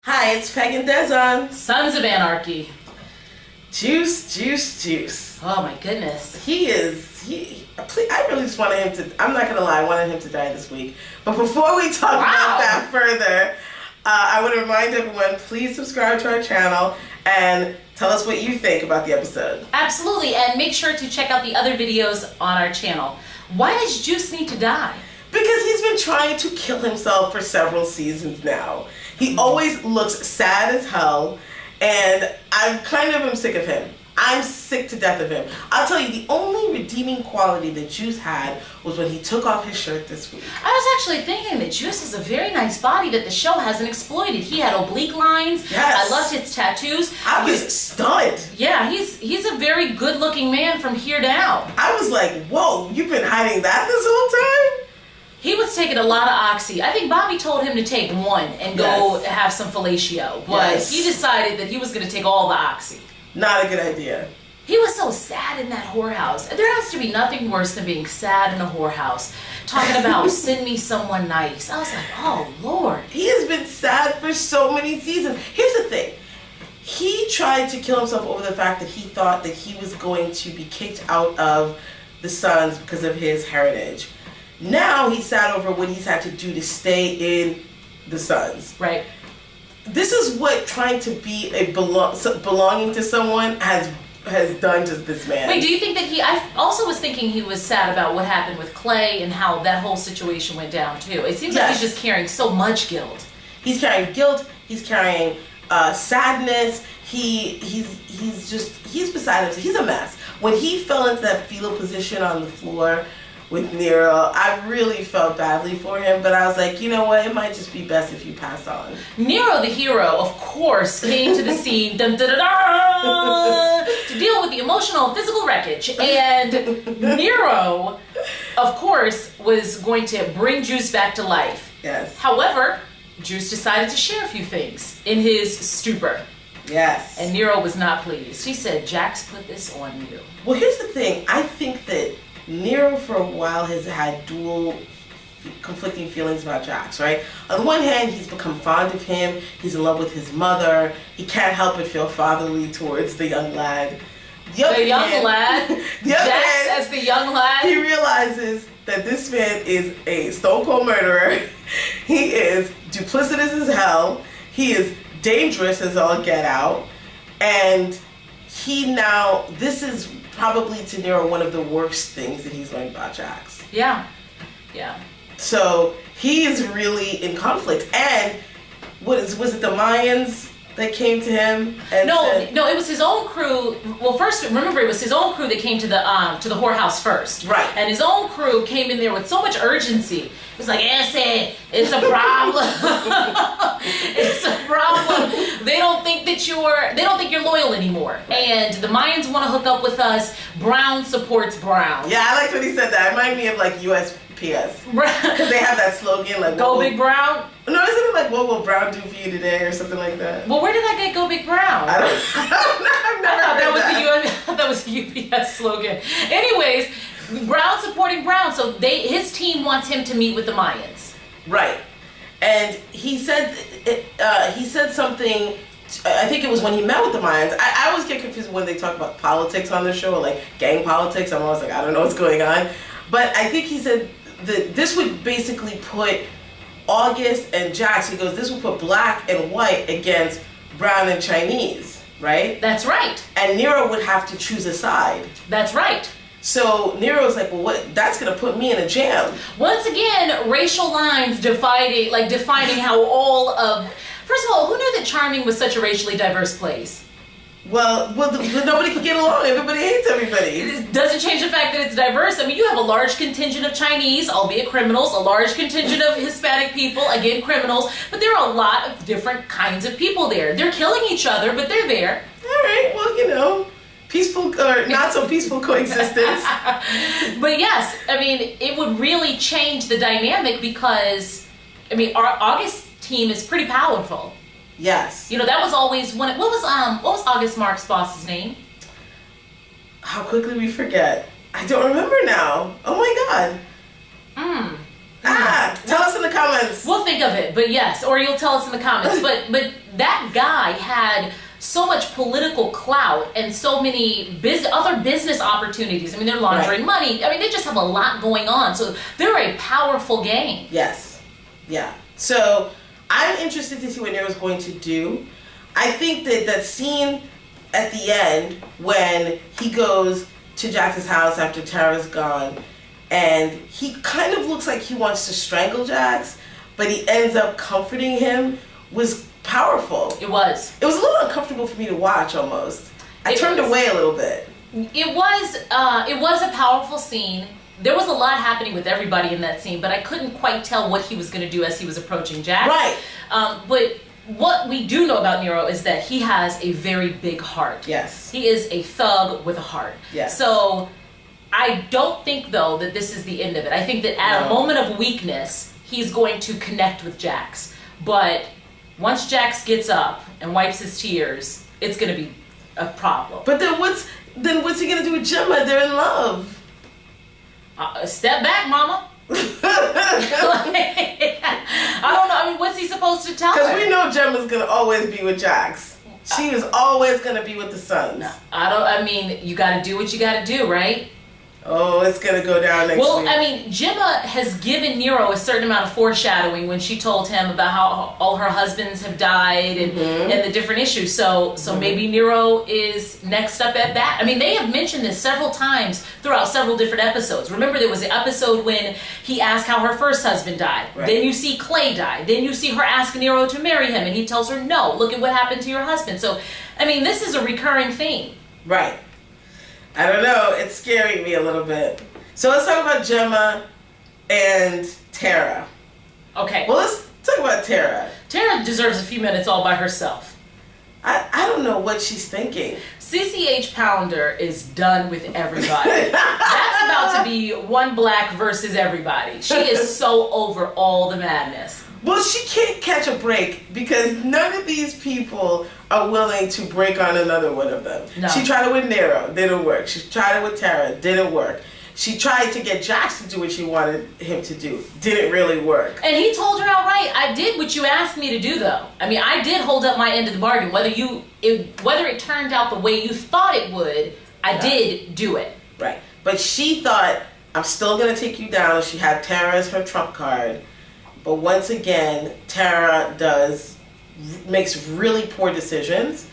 Hi, it's Peg and Dezon. Sons of Anarchy. Juice. Oh my goodness. I really just wanted him to, I'm not going to lie, I wanted him to die this week. But before we talk about that further, I want to remind everyone, please subscribe to our channel and tell us what you think about the episode. Absolutely, and make sure to check out the other videos on our channel. Why does Juice need to die? Because he's been trying to kill himself for several seasons now. He always looks sad as hell, and I'm sick of him. I'm sick to death of him. I'll tell you, the only redeeming quality that Juice had was when he took off his shirt this week. I was actually thinking that Juice has a very nice body that the show hasn't exploited. He had oblique lines. Yes. I loved his tattoos. I was stunned. Yeah, he's a very good-looking man from here down. I was like, whoa, you've been hiding that this whole time? He was taking a lot of oxy. I think Bobby told him to take one and go have some fellatio, but he decided that he was going to take all the oxy. Not a good idea. He was so sad in that whorehouse. There has to be nothing worse than being sad in a whorehouse. Talking about send me someone nice. I was like, oh Lord. He has been sad for so many seasons. Here's the thing. He tried to kill himself over the fact that he thought that he was going to be kicked out of the Suns because of his heritage. Now he's sad over what he's had to do to stay in the Suns. Right. This is what trying to be belonging to someone has done to this man. Wait, do you think that I also was thinking he was sad about what happened with Clay and how that whole situation went down too. It seems like he's just carrying so much guilt. He's carrying guilt. He's carrying sadness. He's beside himself. He's a mess. When he fell into that fetal position on the floor with Nero, I really felt badly for him, but I was like, you know what, it might just be best if you pass on. Nero the hero, of course, came to the scene to deal with the emotional and physical wreckage, and Nero, of course, was going to bring Juice back to life. Yes. However, Juice decided to share a few things in his stupor. Yes. And Nero was not pleased. He said, Jax put this on you. Well, here's the thing. I think that Nero for a while has had dual conflicting feelings about Jax, right? On the one hand, he's become fond of him. He's in love with his mother. He can't help but feel fatherly towards the young lad. The young lad? Jax as the young lad? He realizes that this man is a stone cold murderer. He is duplicitous as hell. He is dangerous as all get out. And this is probably to Nero one of the worst things that he's learned about Jax. Yeah. So he is really in conflict. And was it the Mayans that came to him? And no, it was his own crew. Well, first, remember, it was his own crew that came to the whorehouse first. Right. And his own crew came in there with so much urgency. It was like, it's a problem. It's a problem. They don't think you're loyal anymore. Right. And the Mayans want to hook up with us. Brown supports Brown. Yeah, I liked when he said that. It reminded me of like USPS. Because they have that slogan like Go Big Brown. No, isn't it like what will Brown do for you today or something like that? Well, where did I get Go Big Brown? I don't know. I thought that was the UPS slogan. Anyways, Brown supporting Brown, so his team wants him to meet with the Mayans. Right. And he said something, I think it was when he met with the Mayans. I always get confused when they talk about politics on the show, like gang politics. I'm always like, I don't know what's going on. But I think he said that this would basically put August and Jax, he goes, this will put black and white against brown and Chinese, right? That's right. And Nero would have to choose a side. That's right. So Nero's like, well, that's going to put me in a jam. Once again, racial lines defining how first of all, who knew that Charming was such a racially diverse place? Well, nobody can get along. Everybody hates everybody. It doesn't change the fact that it's diverse. I mean, you have a large contingent of Chinese, albeit criminals, a large contingent of Hispanic people, again, criminals, but there are a lot of different kinds of people there. They're killing each other, but they're there. All right, well, peaceful or not so peaceful coexistence. But yes, I mean, it would really change the dynamic because, I mean, our August team is pretty powerful. Yes. That was always what was August Mark's boss's name? How quickly we forget. I don't remember now. Oh my God. Tell us in the comments. We'll think of it, but yes, or you'll tell us in the comments. But that guy had so much political clout and so many other business opportunities. I mean, they're laundering money. I mean, they just have a lot going on. So they're a powerful gang. Yes. Yeah. So I'm interested to see what Nero's going to do. I think that scene at the end when he goes to Jax's house after Tara's gone, and he kind of looks like he wants to strangle Jax, but he ends up comforting him, was powerful. It was. It was a little uncomfortable for me to watch almost. I turned away a little bit. It was a powerful scene. There was a lot happening with everybody in that scene, but I couldn't quite tell what he was going to do as he was approaching Jax. Right. But what we do know about Nero is that he has a very big heart. Yes. He is a thug with a heart. Yes. So I don't think, though, that this is the end of it. I think that at a moment of weakness, he's going to connect with Jax. But once Jax gets up and wipes his tears, it's going to be a problem. But then what's he going to do with Gemma? They're in love. Step back, mama. I don't know. I mean, what's he supposed to tell her? Because we know Gemma's going to always be with Jax. She is always going to be with the Sons. No, I mean, you got to do what you got to do, right? Oh, it's going to go down next week. Well, I mean, Gemma has given Nero a certain amount of foreshadowing when she told him about how all her husbands have died and the different issues. So maybe Nero is next up at bat. I mean, they have mentioned this several times throughout several different episodes. Remember, there was an episode when he asked how her first husband died. Right. Then you see Clay die. Then you see her ask Nero to marry him, and he tells her, no, look at what happened to your husband. So, I mean, this is a recurring theme. Right. I don't know. It's scaring me a little bit. So let's talk about Gemma and Tara. Okay. Well, let's talk about Tara. Tara deserves a few minutes all by herself. I don't know what she's thinking. CCH Pounder is done with everybody. That's about to be one black versus everybody. She is so over all the madness. Well, she can't catch a break because none of these people are willing to break on another one of them. No. She tried it with Nero, didn't work. She tried it with Tara, didn't work. She tried to get Jax to do what she wanted him to do, didn't really work. And he told her outright, I did what you asked me to do, though. I mean, I did hold up my end of the bargain. Whether it turned out the way you thought it would, I did do it. Right. But she thought, I'm still going to take you down. She had Tara as her trump card. But once again, Tara makes really poor decisions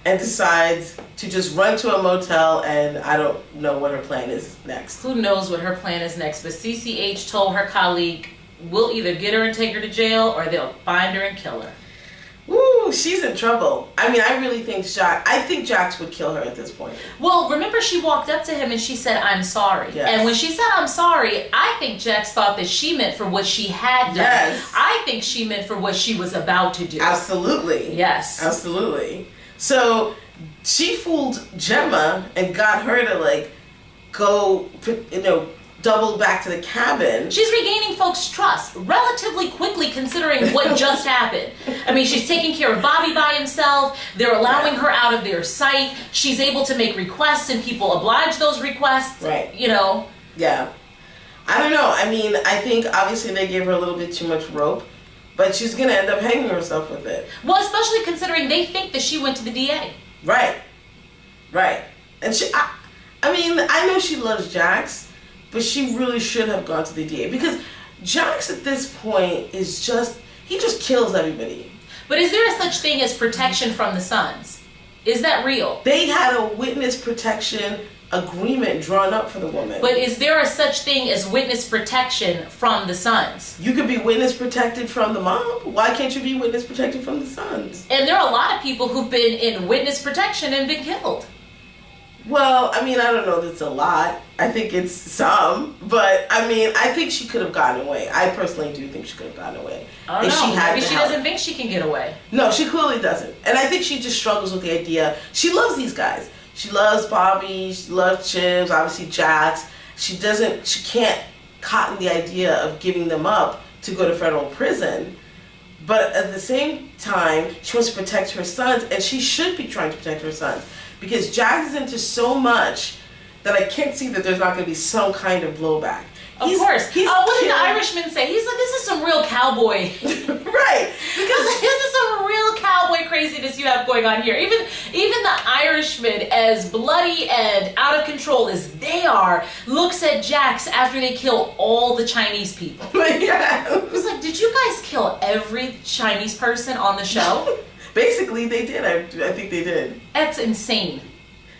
and decides to just run to a motel, and I don't know what her plan is next. Who knows what her plan is next? But CCH told her colleague, we'll either get her and take her to jail, or they'll find her and kill her. Woo, she's in trouble. I mean, I really think Jax would kill her at this point. Well, remember she walked up to him and she said, I'm sorry. Yes. And when she said, I'm sorry, I think Jax thought that she meant for what she had done. Yes. I think she meant for what she was about to do. Absolutely. Yes. Absolutely. So she fooled Gemma and got her to go, double back to the cabin. She's regaining folks' trust relatively quickly considering what just happened. I mean, she's taking care of Bobby by himself. They're allowing her out of their sight. She's able to make requests and people oblige those requests. Right. Yeah. I don't know. I mean, I think obviously they gave her a little bit too much rope, but she's going to end up hanging herself with it. Well, especially considering they think that she went to the DA. Right. And I know she loves Jax, but she really should have gone to the DA because Jax at this point he just kills everybody. But is there a such thing as protection from the Sons? Is that real? They had a witness protection agreement drawn up for the woman. But is there a such thing as witness protection from the Sons? You could be witness protected from the mob. Why can't you be witness protected from the Sons? And there are a lot of people who've been in witness protection and been killed. Well, I mean, I don't know that it's a lot. I think it's some. But, I mean, I think she could have gotten away. I personally do think she could have gotten away. I don't know. Maybe she doesn't think she can get away. No, she clearly doesn't. And I think she just struggles with the idea. She loves these guys. She loves Bobby. She loves Chibs. Obviously, Jax. She can't cotton the idea of giving them up to go to federal prison. But at the same time, she wants to protect her sons. And she should be trying to protect her sons. Because Jax is into so much that I can't see that there's not going to be some kind of blowback. Of course. He's what did the Irishman say? He's like, this is some real cowboy. Right. Because this is some real cowboy craziness you have going on here. Even the Irishman, as bloody and out of control as they are, looks at Jax after they kill all the Chinese people. Yeah. He was like, did you guys kill every Chinese person on the show? Basically, they did. I think they did. That's insane.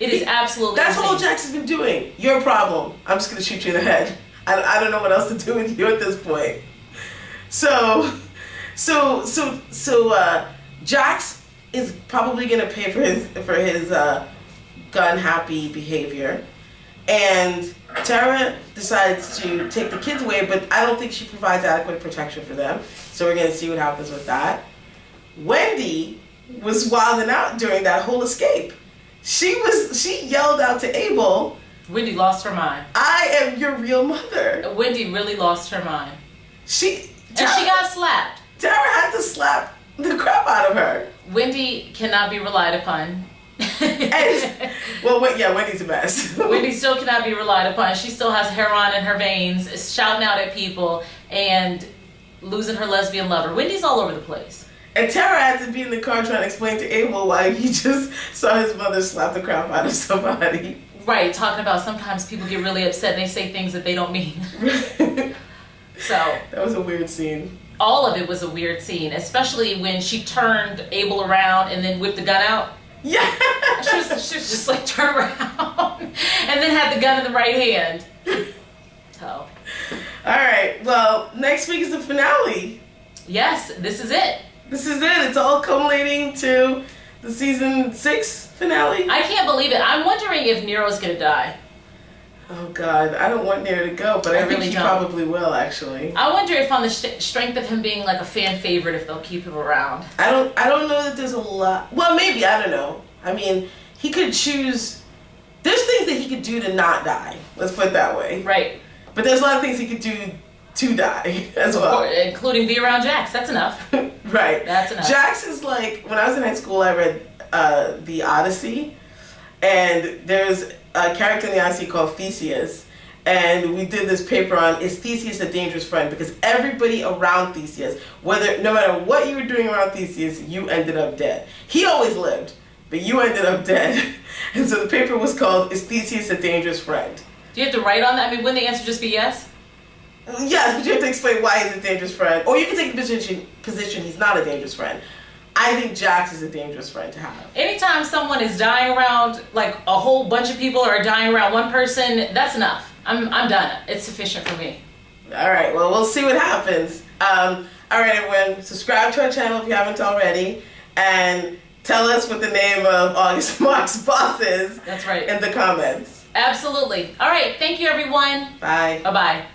It is absolutely That's insane. all Jax has been doing. Your problem. I'm just going to shoot you in the head. I don't know what else to do with you at this point. So Jax is probably going to pay for his gun happy behavior, and Tara decides to take the kids away, but I don't think she provides adequate protection for them. So we're going to see what happens with that. Wendy was wilding out during that whole escape. She yelled out to Abel, Wendy lost her mind. I am your real mother. Wendy really lost her mind. She got slapped. Tara had to slap the crap out of her. Wendy cannot be relied upon. Wendy's a mess. Wendy still cannot be relied upon. She still has heroin in her veins, shouting out at people, and losing her lesbian lover. Wendy's all over the place. And Tara had to be in the car trying to explain to Abel why he just saw his mother slap the crap out of somebody. Right, talking about sometimes people get really upset and they say things that they don't mean. So that was a weird scene. All of it was a weird scene, especially when she turned Abel around and then whipped the gun out. Yeah. She was just like turn around and then had the gun in the right hand. So. All right. Well, next week is the finale. Yes, this is it. This is it. It's all culminating to the season 6 finale. I can't believe it. I'm wondering if Nero's gonna die. Oh God, I don't want Nero to go, but I think really he don't. probably will actually. I wonder if on the strength of him being like a fan favorite, if they'll keep him around. I don't know that there's a lot. Well, maybe, I don't know. I mean, he could choose. There's things that he could do to not die. Let's put it that way. Right. But there's a lot of things he could do to die as well. Course, including be around Jax. That's enough. Right. That's enough. Jax is like, when I was in high school, I read the Odyssey, and there's a character in the Odyssey called Theseus, and we did this paper on, is Theseus a dangerous friend? Because everybody around Theseus, no matter what you were doing around Theseus, you ended up dead. He always lived, but you ended up dead. And so the paper was called, is Theseus a dangerous friend? Do you have to write on that? I mean, wouldn't the answer just be yes? Yes, but you have to explain why he's a dangerous friend. Or you can take the position he's not a dangerous friend. I think Jax is a dangerous friend to have. Anytime someone is dying around, like a whole bunch of people are dying around one person, that's enough. I'm done. It's sufficient for me. All right, well, we'll see what happens. All right, everyone, subscribe to our channel if you haven't already, and tell us what the name of August Mark's boss is. That's right. In the comments. Absolutely. All right, thank you, everyone. Bye. Bye-bye.